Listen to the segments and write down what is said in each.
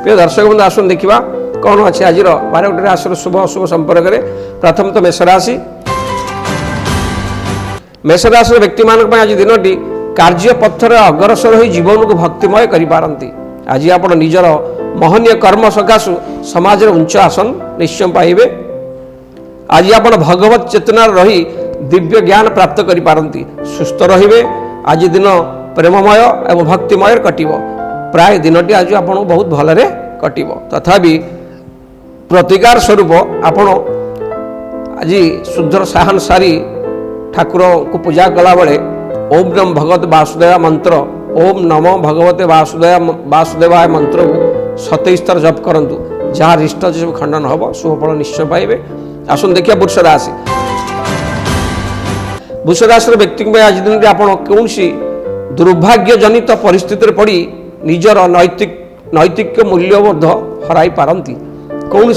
प्रिय दर्शक बंधु आसन देखा कौन अच्छे आज 12 राशि शुभ अशुभ संपर्क में प्रथम तो मेषराशि मेषराशि व्यक्ति मान आज दिन कार्य पथर अग्रसर हो जीवन को भक्तिमय करें। आज आप निजर महनीय कर्म सकाशु समाज उच्च आसन निश्चय पाइबे। आज आप भगवत चेतना रही दिव्य ज्ञान प्राप्त करें। सुस्थ रे आज दिन प्रेममय एवं भक्तिमय कटिब। प्राय दिनटी आज आप बहुत भलरे कटिब। तथापि प्रतिकार स्वरूप आपण आज शुद्ध साहन सारी ठाकुर को पूजा कला बेले ओम नम भगवत वासुदेव मंत्र ओम नमो भगवते वासुदेवाय मंत्र को 27 थर जप करंतु। जहाँ रिष्ट सब खंडन हम शुभफल निश्चय पाइबे। आसन देखिए वृष राशि वृष राशि व्यक्ति आज दिन में आप कौन दुर्भाग्य जनित परिस्थिति पड़ी निजर नैतिक मूल्यबोध हराई पारती। कौन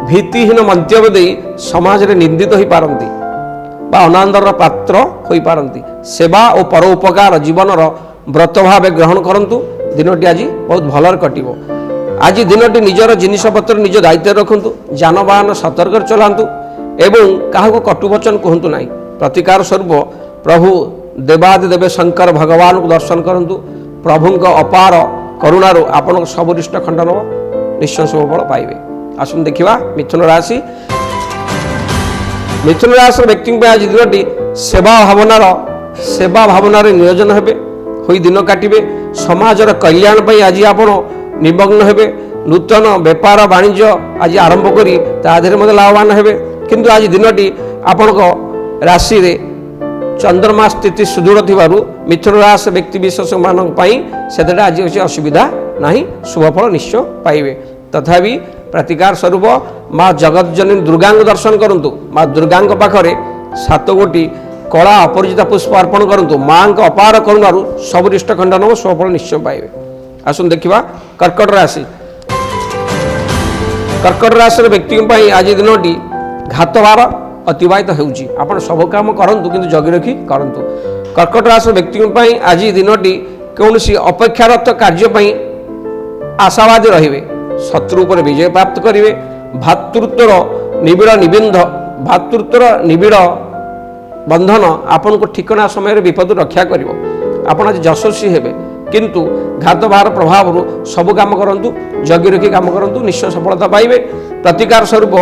भीतिहीन मंतव्य दे समाज रे निंदित हो पारती बा अनादर पात्र हो पारती। सेवा और परोपकार जीवनर व्रत भाव ग्रहण करंतु। दिनटी आज बहुत भलर कटिब। आज दिनटी निजर जिनिसपत्र निज दायित्व रखंतु। जानवाहन सतर्क चलांतु एवं काहू कटुवचन कहतु ना। प्रतिकार स्वरूप प्रभु देवादिदेव शंकर भगवान को दर्शन करंतु। प्रभुंक अपार करुणार आपण सबरिष्ट खंडन निश्चय शुभफल पाइबे। आसन देखिबा मिथुन राशि व्यक्ति आज दिनटी सेवा भावनार नियोजन हेबे होई दिन काटिबे। समाजर कल्याण पई आज आपण निमग्न हेबे। नूतन व्यापार वाणिज्य आज आरंभ करी ताधरे मध्य लाभवान हेबे। किंतु आज दिनटी आपणक राशि रे चंद्रमा स्थिति सुदृढ़ थिबारु मिथुन राशि व्यक्ति विशेष मानक पई सेतटा आज किसी असुविधा नाही शुभफल निश्चय पाइबे। तथापि प्रतिकार स्वरूप माँ जगतजननी दुर्गा दर्शन करंतु। माँ दुर्गा पाखरे 7 गोटी कला अपरिजिता पुष्प अर्पण करंतु। माँ अपार करुणारु सबरिष्ट खंडन शुभफल निश्चय पाइबे। आसन देखिबा कर्कट राशि व्यक्ति आज दिनटी घातवार अतिवाहित होउची। आपण सब काम करंतु किंतु जगी रखी करंतु। कर्कट राशि व्यक्ति आज दिनटी कौन अपेक्षारत कार्य आशावादी रहिबे। शत्रु पर विजय प्राप्त करिवे। भातृत्वर निबिड़ बंधन आपन को ठिकना समय विपद रक्षा करिवो। आपण आज यशस्वी हेबे किंतु घातवार प्रभाव सब काम करंतु जगी रखी काम करंतु निश्चय सफलता पाइबे। प्रतिकार स्वरूप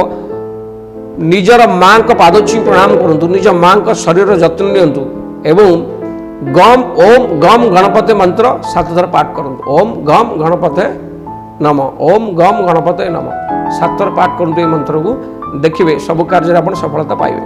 निजर माँ को पादची प्रणाम करंतु। निज माँ को शरीर जत्न नियंतु एवं ओम गम गणपते मंत्र 7 थर पाठ करंतु। ओम गम गणपते नम ओम गम गणपते नम 7 थर पाठ करंतु। ये मंत्र को देखिए सब कार्य आप सफलता पाइबे।